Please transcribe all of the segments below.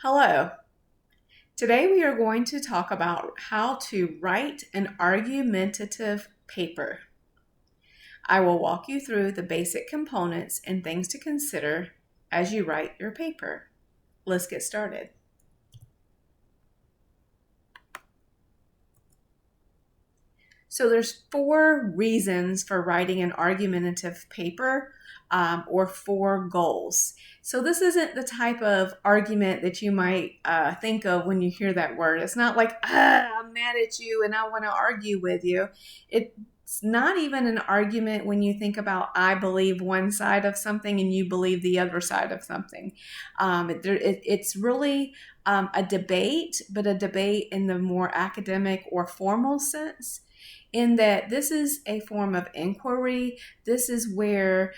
Hello. Today we are going to talk about how to write an argumentative paper. I will walk you through the basic components and things to consider as you write your paper. Let's get started. So there's 4 reasons for writing an argumentative paper, or 4 goals. So this isn't the type of argument that you might think of when you hear that word. It's not like, I'm mad at you and I want to argue with you. It's not even an argument when you think about I believe one side of something and you believe the other side of something. It's really a debate, but a debate in the more academic or formal sense, in that this is a form of inquiry. This is where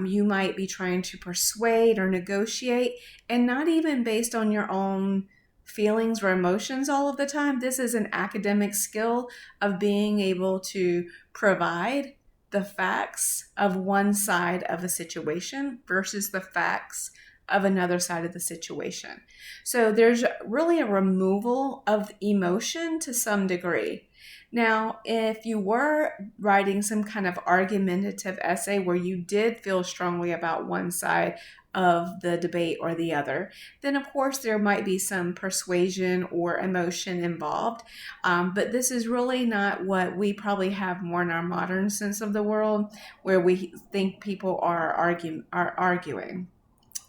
you might be trying to persuade or negotiate, and not even based on your own feelings or emotions all of the time. This is an academic skill of being able to provide the facts of one side of a situation versus the facts of another side of the situation. So there's really a removal of emotion to some degree. Now, if you were writing some kind of argumentative essay where you did feel strongly about one side of the debate or the other, then of course there might be some persuasion or emotion involved. But this is really not what we probably have more in our modern sense of the world, where we think people are arguing.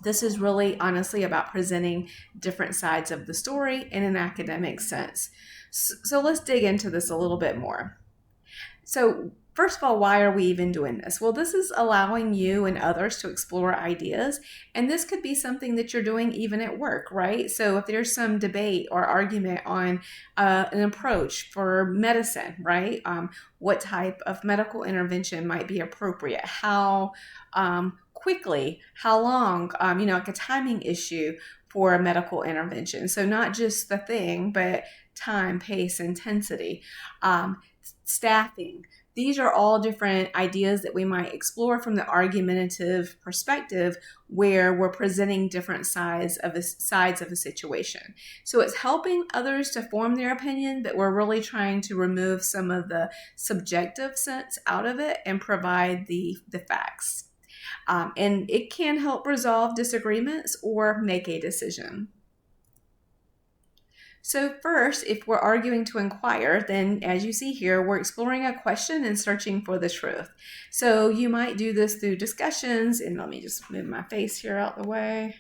This is really honestly about presenting different sides of the story in an academic sense. So let's dig into this a little bit more. So first of all, why are we even doing this? Well, this is allowing you and others to explore ideas. And this could be something that you're doing even at work, right? So if there's some debate or argument on an approach for medicine, right? What type of medical intervention might be appropriate? How quickly, how long, like a timing issue for a medical intervention. So not just the thing, but time, pace, intensity, staffing. These are all different ideas that we might explore from the argumentative perspective, where we're presenting different sides of a situation. So it's helping others to form their opinion, but we're really trying to remove some of the subjective sense out of it and provide the facts. And it can help resolve disagreements or make a decision. So first, if we're arguing to inquire, then as you see here, we're exploring a question and searching for the truth. So you might do this through discussions, and let me just move my face here out the way.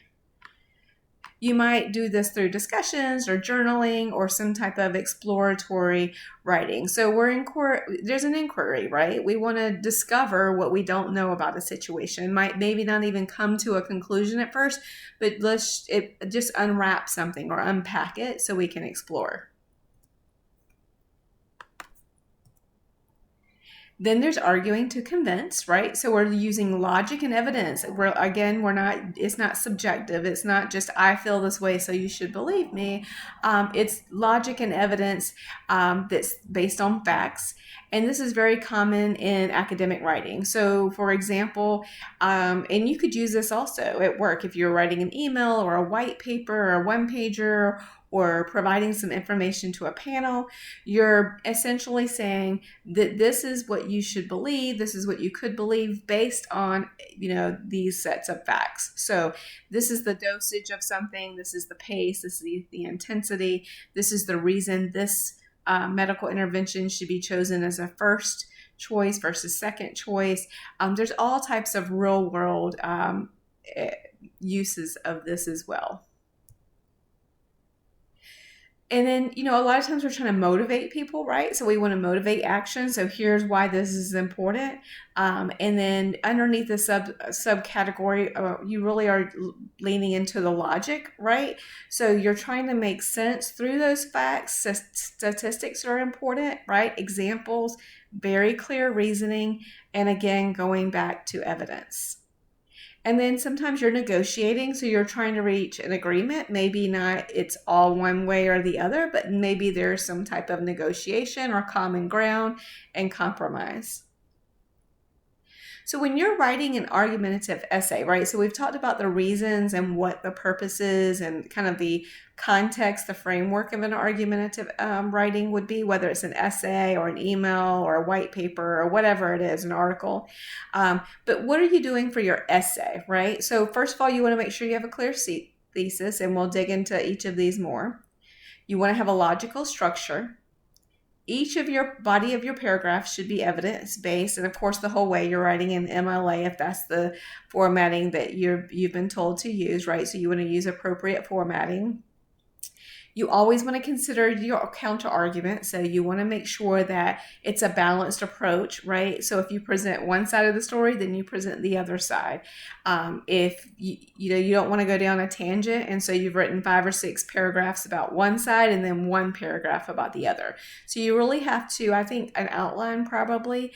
You might do this through discussions or journaling or some type of exploratory writing. So there's an inquiry, right? We want to discover what we don't know about a situation. Might maybe not even come to a conclusion at first, but let's just unwrap something or unpack it so we can explore. Then there's arguing to convince, right? So we're using logic and evidence. It's not subjective. It's not just, I feel this way, so you should believe me. It's logic and evidence that's based on facts. And this is very common in academic writing. So for example, and you could use this also at work if you're writing an email or a white paper or a one-pager, or providing some information to a panel. You're essentially saying that this is what you should believe, this is what you could believe based on, these sets of facts. So this is the dosage of something, this is the pace, this is the intensity, this is the reason this medical intervention should be chosen as a first choice versus second choice. There's all types of real world uses of this as well. And then, a lot of times we're trying to motivate people, right? So we want to motivate action. So here's why this is important. And then underneath the subcategory, you really are leaning into the logic, right? So you're trying to make sense through those facts. Statistics are important, right? Examples, very clear reasoning, and again, going back to evidence. And then sometimes you're negotiating, so you're trying to reach an agreement. Maybe not it's all one way or the other, but maybe there's some type of negotiation or common ground and compromise. So when you're writing an argumentative essay, right? So we've talked about the reasons and what the purpose is and kind of the context, the framework of an argumentative writing would be, whether it's an essay or an email or a white paper or whatever it is, an article. But what are you doing for your essay, right? So first of all, you want to make sure you have a clear thesis, and we'll dig into each of these more. You want to have a logical structure. Each of your body of your paragraphs should be evidence-based, and of course the whole way you're writing in MLA if that's the formatting that you've been told to use, right? So you want to use appropriate formatting. You always want to consider your counter argument. So you want to make sure that it's a balanced approach, right? So if you present one side of the story, then you present the other side. If you don't want to go down a tangent, and so you've written 5 or 6 paragraphs about one side and then one paragraph about the other. So you really have to, I think, an outline probably.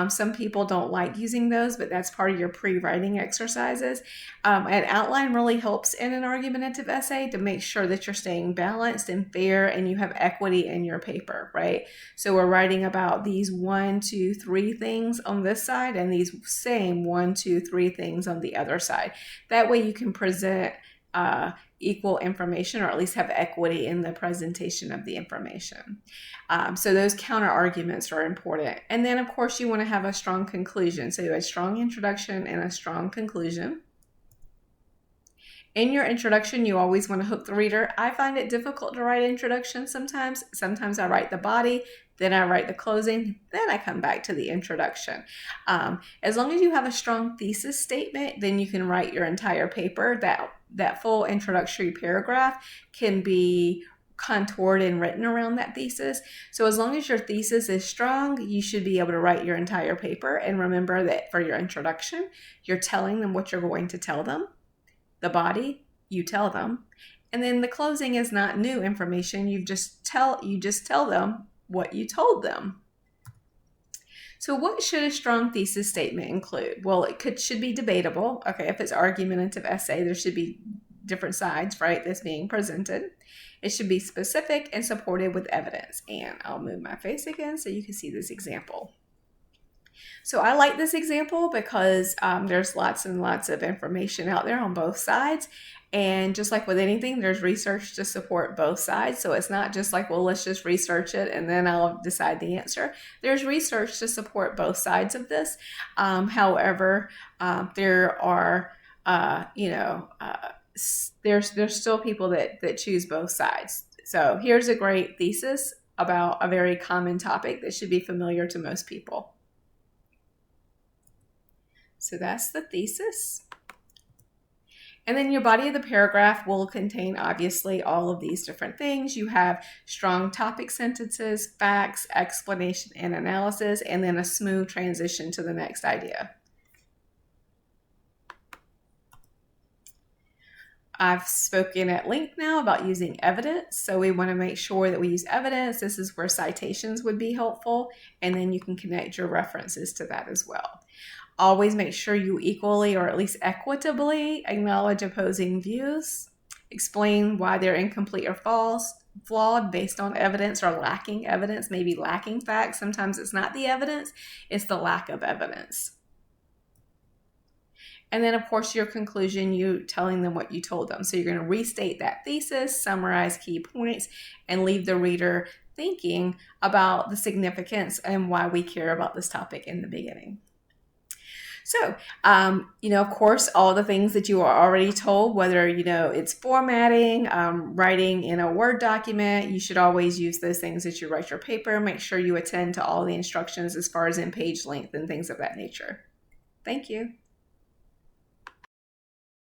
Some people don't like using those, but that's part of your pre-writing exercises. An outline really helps in an argumentative essay to make sure that you're staying balanced and fair and you have equity in your paper, right? So we're writing about these 1, 2, 3 things on this side and these same 1, 2, 3 things on the other side. That way you can present equal information, or at least have equity in the presentation of the information. So those counter arguments are important. And then of course you want to have a strong conclusion. So a strong introduction and a strong conclusion. In your introduction, you always want to hook the reader. I find it difficult to write introductions sometimes. Sometimes I write the body, then I write the closing, then I come back to the introduction. As long as you have a strong thesis statement, then you can write your entire paper. That full introductory paragraph can be contoured and written around that thesis. So as long as your thesis is strong, you should be able to write your entire paper. And remember that for your introduction, you're telling them what you're going to tell them. The body, you tell them. And then the closing is not new information. You just tell them what you told them. So what should a strong thesis statement include? Well, it should be debatable. Okay, if it's argumentative essay, there should be different sides, right, that's being presented. It should be specific and supported with evidence. And I'll move my face again so you can see this example. So I like this example because there's lots and lots of information out there on both sides. And just like with anything, there's research to support both sides. So it's not just like, well, let's just research it and then I'll decide the answer. There's research to support both sides of this. However, there are, there's still people that choose both sides. So here's a great thesis about a very common topic that should be familiar to most people. So that's the thesis. And then your body of the paragraph will contain, obviously, all of these different things. You have strong topic sentences, facts, explanation, and analysis, and then a smooth transition to the next idea. I've spoken at length now about using evidence. So we want to make sure that we use evidence. This is where citations would be helpful. And then you can connect your references to that as well. Always make sure you equally or at least equitably acknowledge opposing views. Explain why they're incomplete or flawed based on evidence or lacking evidence, maybe lacking facts. Sometimes it's not the evidence, it's the lack of evidence. And then, of course, your conclusion, you telling them what you told them. So you're going to restate that thesis, summarize key points, and leave the reader thinking about the significance and why we care about this topic in the beginning. So, of course, all the things that you are already told, whether, it's formatting, writing in a Word document, you should always use those things as you write your paper. Make sure you attend to all the instructions as far as in page length and things of that nature. Thank you.